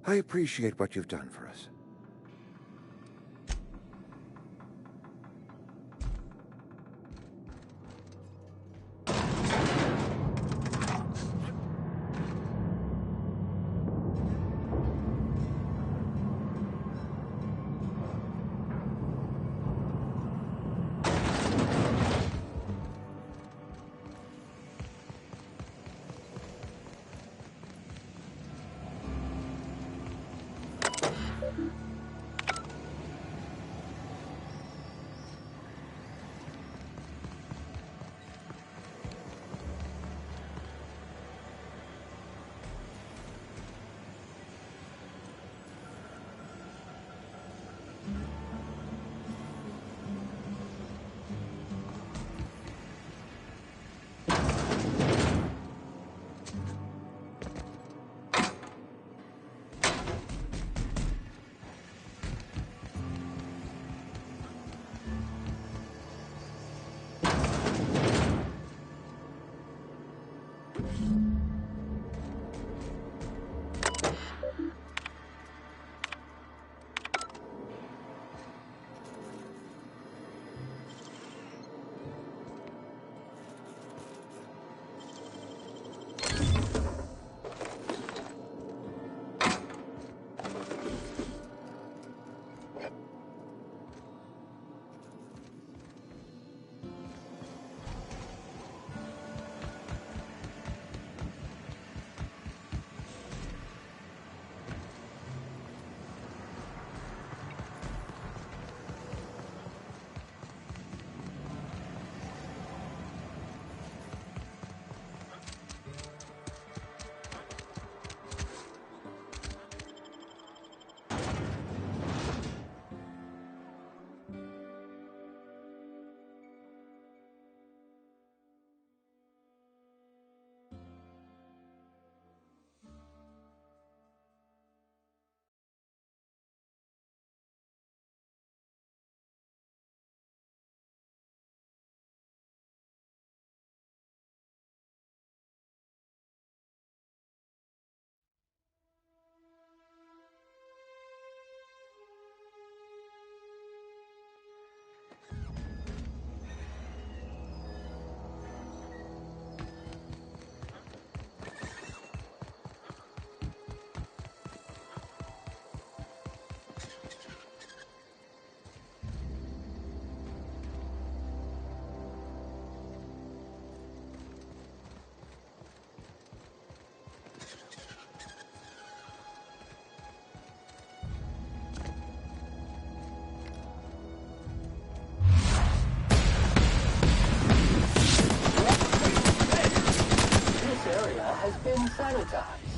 I appreciate what you've done for us. Has been sanitized.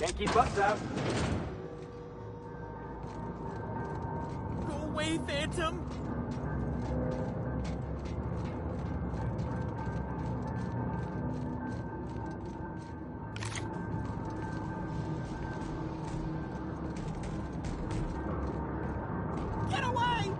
Can't keep us out. Go away, Phantom! Get away!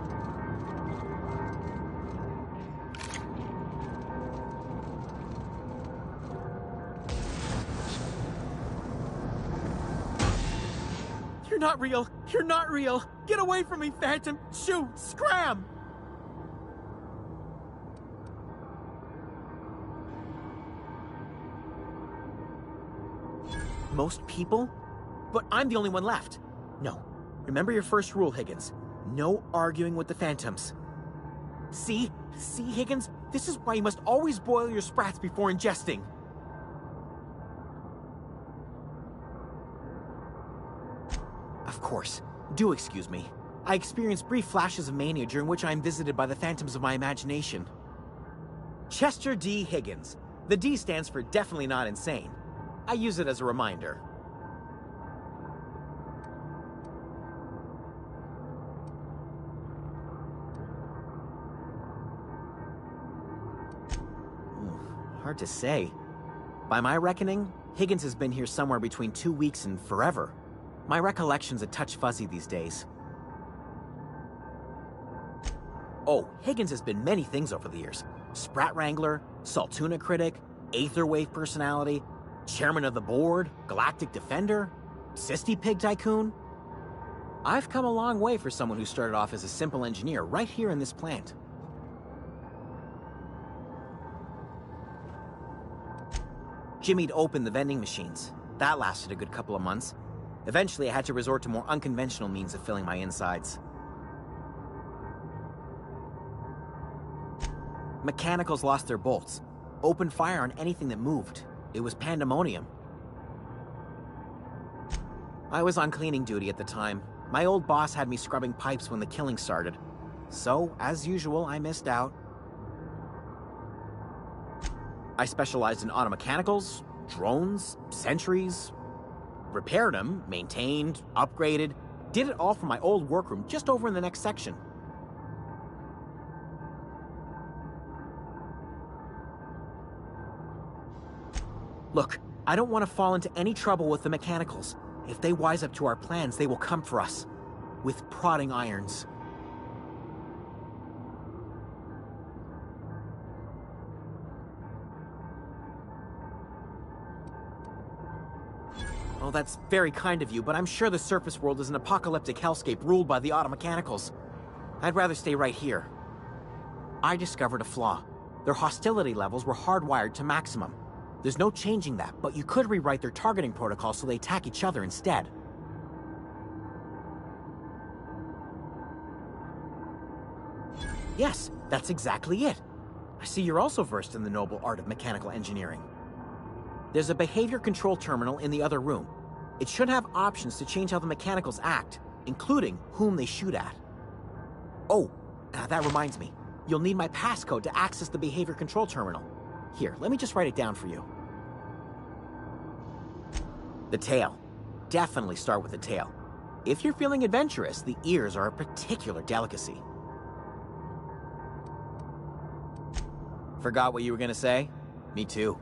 You're not real! You're not real! Get away from me, Phantom! Shoot! Scram! Most people? But I'm the only one left. No. Remember your first rule, Higgins. No arguing with the Phantoms. See? See, Higgins? This is why you must always boil your sprats before ingesting. Of course. Do excuse me. I experience brief flashes of mania during which I am visited by the phantoms of my imagination. Chester D. Higgins. The D stands for definitely not insane. I use it as a reminder. Hard to say. By my reckoning, Higgins has been here somewhere between 2 weeks and forever. My recollection's a touch fuzzy these days. Oh, Higgins has been many things over the years. Sprat Wrangler, Saltuna critic, Aetherwave personality, chairman of the board, galactic defender, Sisty Pig tycoon. I've come a long way for someone who started off as a simple engineer right here in this plant. Jimmy'd opened the vending machines. That lasted a good couple of months. Eventually, I had to resort to more unconventional means of filling my insides. Mechanicals lost their bolts. Opened fire on anything that moved. It was pandemonium. I was on cleaning duty at the time. My old boss had me scrubbing pipes when the killing started. So, as usual, I missed out. I specialized in automechanicals, drones, sentries. Repaired them, maintained, upgraded. Did it all from my old workroom just over in the next section. Look, I don't want to fall into any trouble with the mechanicals. If they wise up to our plans, they will come for us. With prodding irons. Oh, that's very kind of you, but I'm sure the surface world is an apocalyptic hellscape ruled by the automechanicals. I'd rather stay right here. I discovered a flaw. Their hostility levels were hardwired to maximum. There's no changing that, but you could rewrite their targeting protocol so they attack each other instead. Yes, that's exactly it. I see you're also versed in the noble art of mechanical engineering. There's a behavior control terminal in the other room. It should have options to change how the mechanicals act, including whom they shoot at. Oh, that reminds me. You'll need my passcode to access the behavior control terminal. Here, let me just write it down for you. The tail. Definitely start with the tail. If you're feeling adventurous, the ears are a particular delicacy. Forgot what you were gonna say? Me too.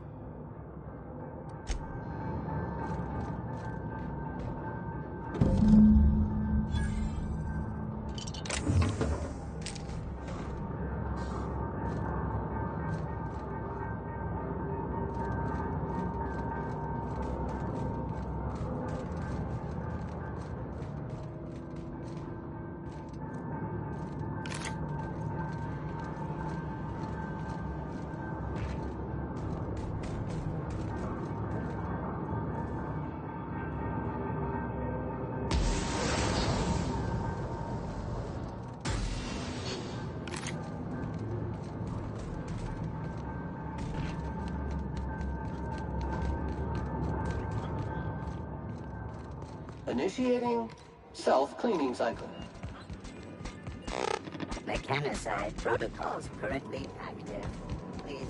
Initiating self-cleaning cycle. Mechanicide protocols currently active. Please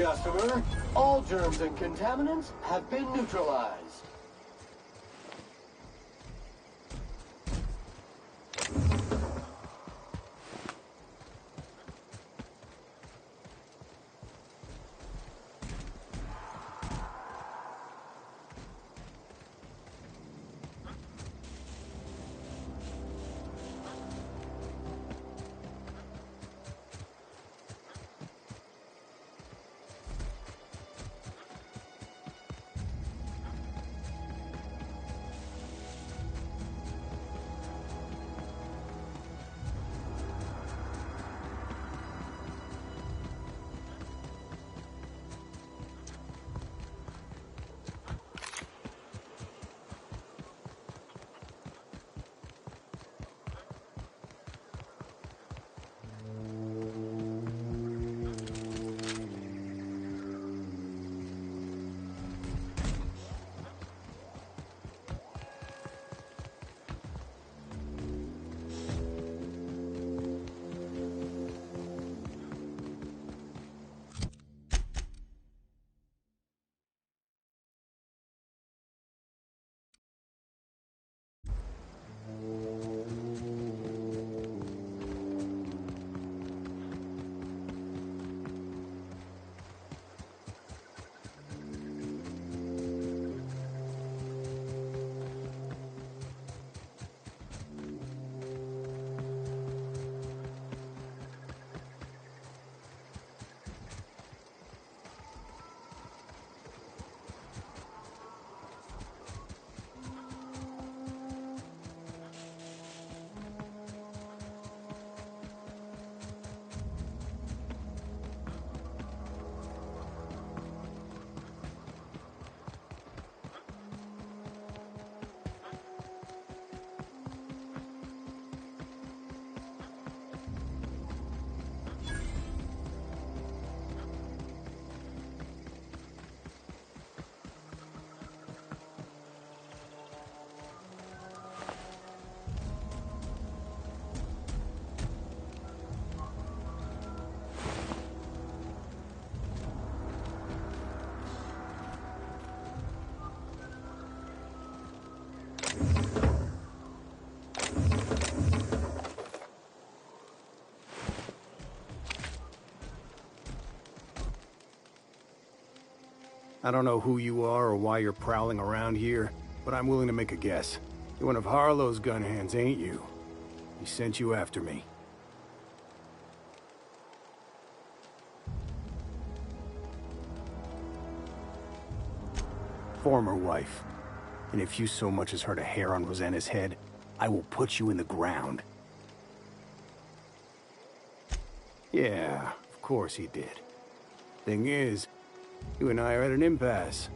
customer. All germs and contaminants have been neutralized. I don't know who you are or why you're prowling around here, but I'm willing to make a guess. You're one of Harlow's gun hands, ain't you? He sent you after me. Former wife. And if you so much as hurt a hair on Rosanna's head, I will put you in the ground. Yeah, of course he did. Thing is, you and I are at an impasse.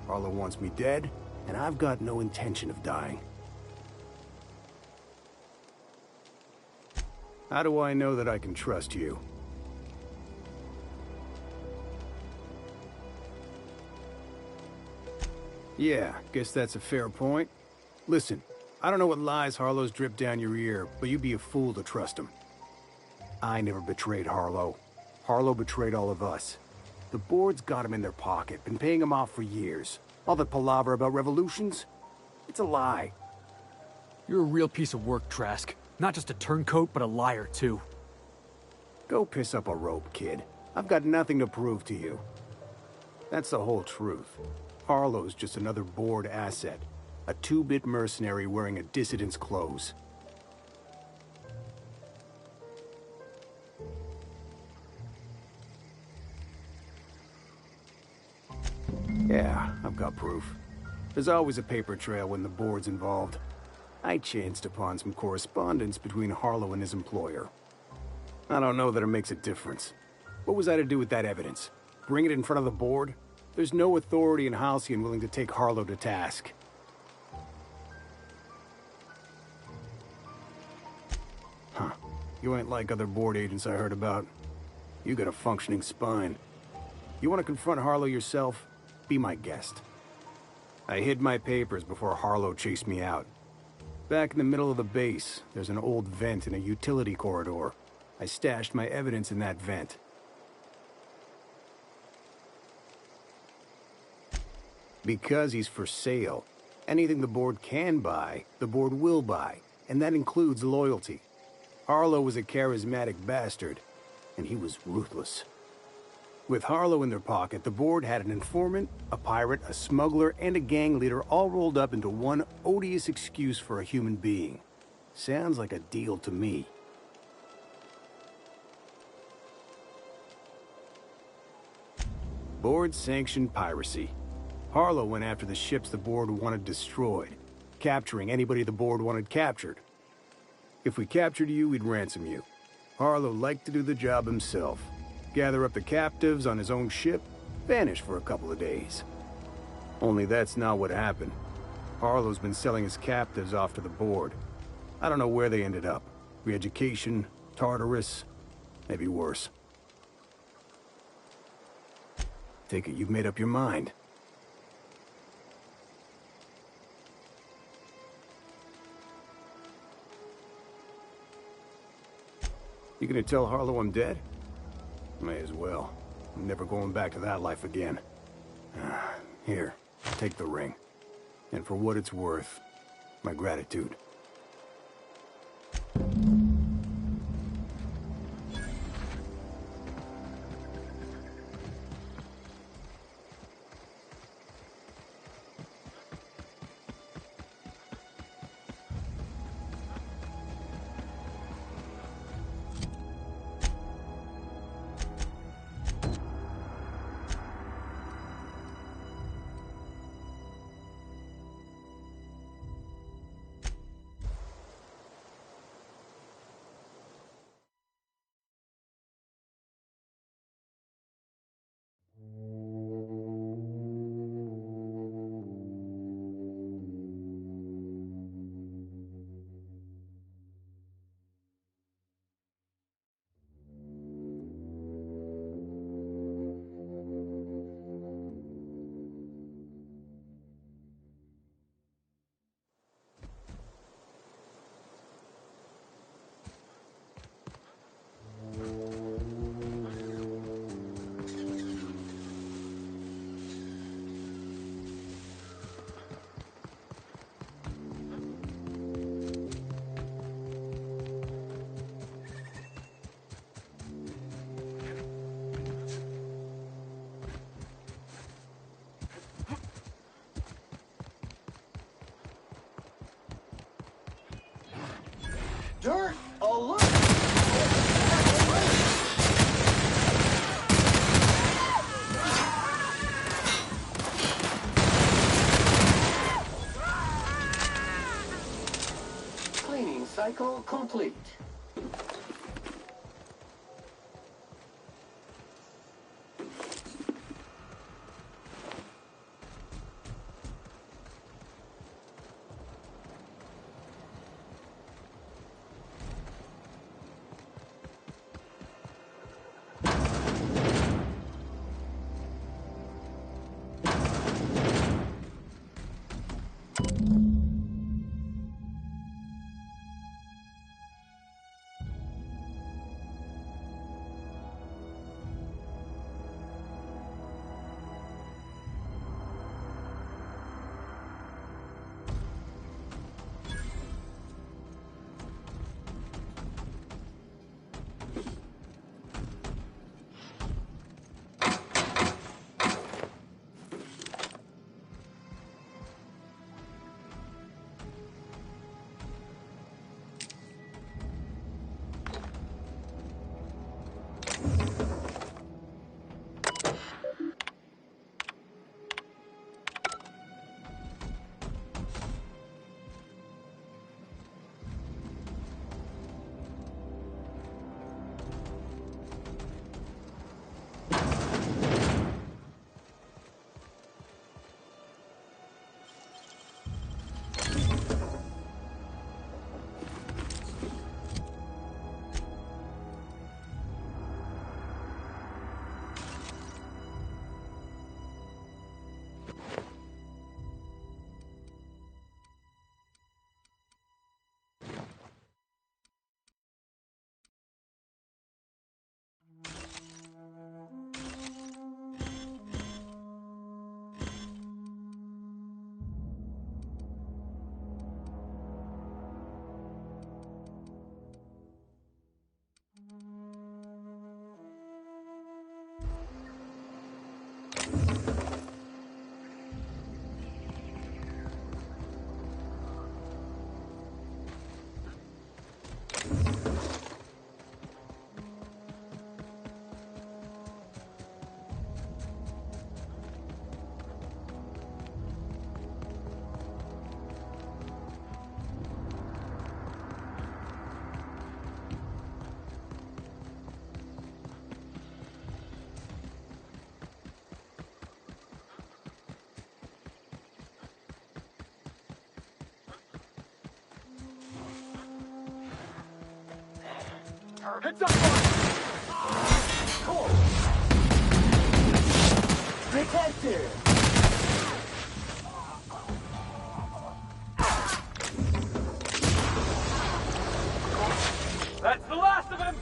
Harlow wants me dead, and I've got no intention of dying. How do I know that I can trust you? Yeah, guess that's a fair point. Listen, I don't know what lies Harlow's dripped down your ear, but you'd be a fool to trust him. I never betrayed Harlow. Harlow betrayed all of us. The board's got him in their pocket, been paying him off for years. All that palaver about revolutions? It's a lie. You're a real piece of work, Trask. Not just a turncoat, but a liar, too. Go piss up a rope, kid. I've got nothing to prove to you. That's the whole truth. Harlow's just another board asset. A two-bit mercenary wearing a dissident's clothes. Yeah, I've got proof. There's always a paper trail when the board's involved. I chanced upon some correspondence between Harlow and his employer. I don't know that it makes a difference. What was I to do with that evidence? Bring it in front of the board? There's no authority in Halcyon willing to take Harlow to task. Huh. You ain't like other board agents I heard about. You got a functioning spine. You want to confront Harlow yourself? Be my guest. I hid my papers before Harlow chased me out. Back in the middle of the base, there's an old vent in a utility corridor. I stashed my evidence in that vent. Because he's for sale. Anything the board can buy, the board will buy, and that includes loyalty. Harlow was a charismatic bastard, and he was ruthless. With Harlow in their pocket, the board had an informant, a pirate, a smuggler, and a gang leader all rolled up into one odious excuse for a human being. Sounds like a deal to me. Board-sanctioned piracy. Harlow went after the ships the board wanted destroyed, capturing anybody the board wanted captured. If we captured you, we'd ransom you. Harlow liked to do the job himself. Gather up the captives on his own ship, vanish for a couple of days. Only that's not what happened. Harlow's been selling his captives off to the board. I don't know where they ended up. Re-education, Tartarus, maybe worse. Take it you've made up your mind. You gonna tell Harlow I'm dead? May as well. I'm never going back to that life again. Here, take the ring. And for what it's worth, my gratitude. Dirt alert! Cleaning cycle complete. Heads up, boss! Detective! That's the last of him!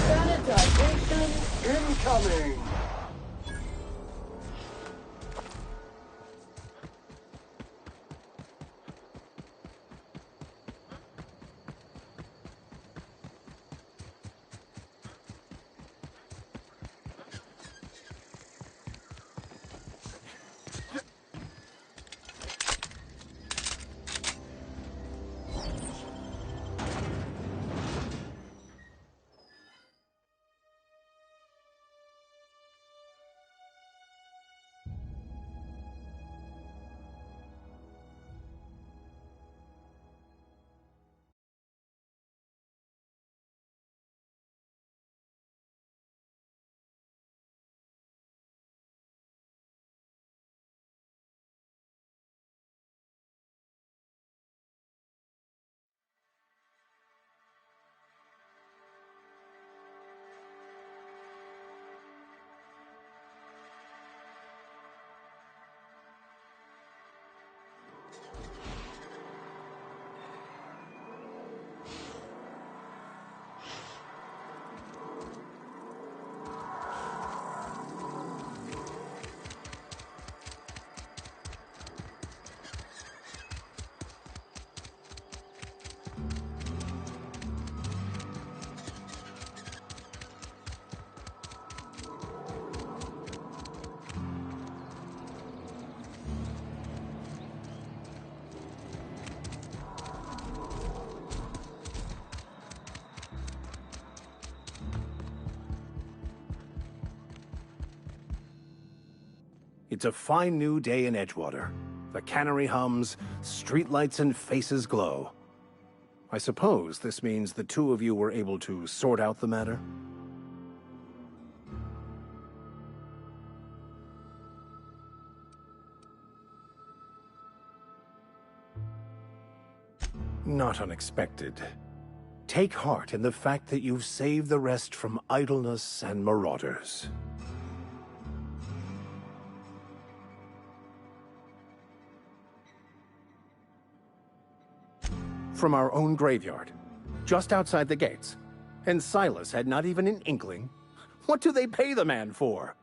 Sanitation incoming! It's a fine new day in Edgewater. The cannery hums, streetlights and faces glow. I suppose this means the two of you were able to sort out the matter? Not unexpected. Take heart in the fact that you've saved the rest from idleness and marauders. From our own graveyard, just outside the gates. And Silas had not even an inkling. What do they pay the man for?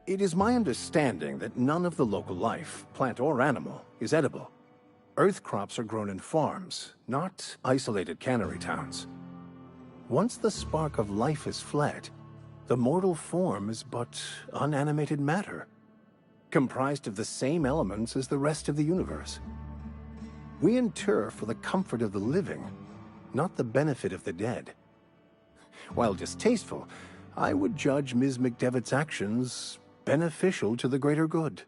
It is my understanding that none of the local life, plant or animal, is edible. Earth crops are grown in farms, not isolated cannery towns. Once the spark of life is fled, the mortal form is but unanimated matter, comprised of the same elements as the rest of the universe. We inter for the comfort of the living, not the benefit of the dead. While distasteful, I would judge Ms. McDevitt's actions beneficial to the greater good.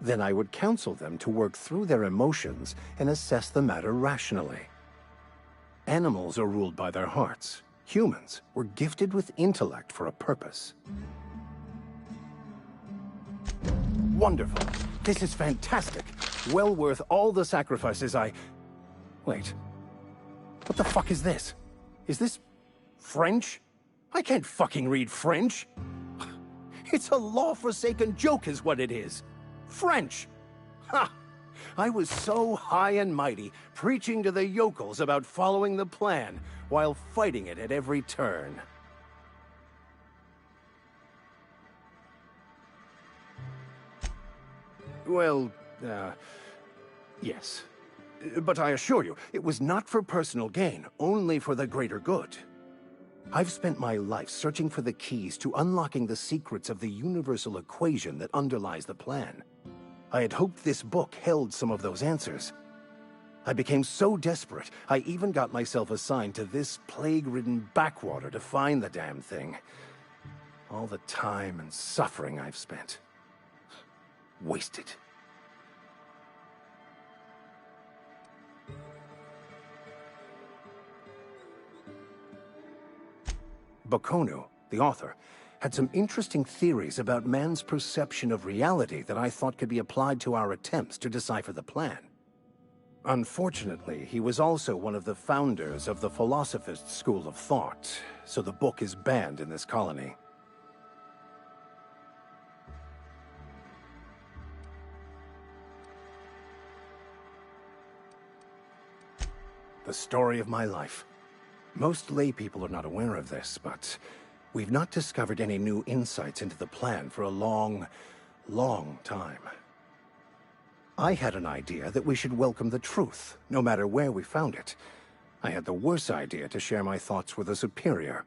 Then I would counsel them to work through their emotions and assess the matter rationally. Animals are ruled by their hearts. Humans were gifted with intellect for a purpose. Wonderful. This is fantastic. Well worth all the sacrifices I... Wait. What the fuck is this? Is this French? I can't fucking read French. It's a law-forsaken joke is what it is. French! Ha! I was so high and mighty, preaching to the yokels about following the plan, while fighting it at every turn. Well, yes. But I assure you, it was not for personal gain, only for the greater good. I've spent my life searching for the keys to unlocking the secrets of the universal equation that underlies the plan. I had hoped this book held some of those answers. I became so desperate, I even got myself assigned to this plague-ridden backwater to find the damn thing. All the time and suffering I've spent. Wasted. Bakonu, the author, had some interesting theories about man's perception of reality that I thought could be applied to our attempts to decipher the plan. Unfortunately, he was also one of the founders of the Philosophist school of thought, so the book is banned in this colony. The story of my life. Most lay people are not aware of this, but we've not discovered any new insights into the plan for a long, long time. I had an idea that we should welcome the truth, no matter where we found it. I had the worse idea to share my thoughts with a superior.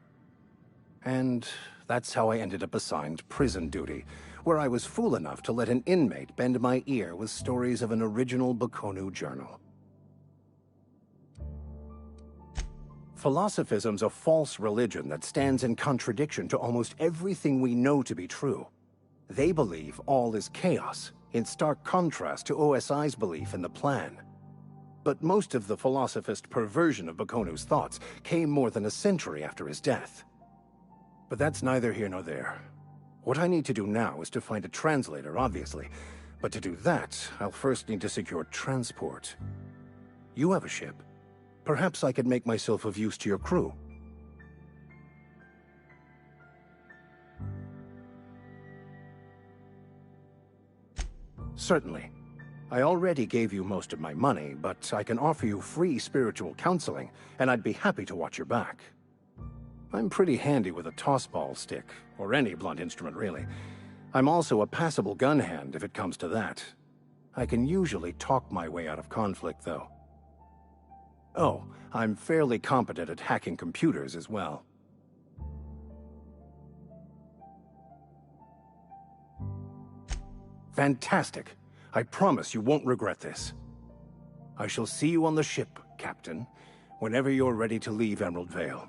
And that's how I ended up assigned prison duty, where I was fool enough to let an inmate bend my ear with stories of an original Bakonu journal. Philosophism's a false religion that stands in contradiction to almost everything we know to be true. They believe all is chaos, in stark contrast to OSI's belief in the plan. But most of the philosophist perversion of Bakonu's thoughts came more than a century after his death. But that's neither here nor there. What I need to do now is to find a translator, obviously. But to do that, I'll first need to secure transport. You have a ship. Perhaps I could make myself of use to your crew. Certainly. I already gave you most of my money, but I can offer you free spiritual counseling, and I'd be happy to watch your back. I'm pretty handy with a tossball stick, or any blunt instrument really. I'm also a passable gun hand if it comes to that. I can usually talk my way out of conflict, though. Oh, I'm fairly competent at hacking computers as well. Fantastic. I promise you won't regret this. I shall see you on the ship, Captain, whenever you're ready to leave Emerald Vale.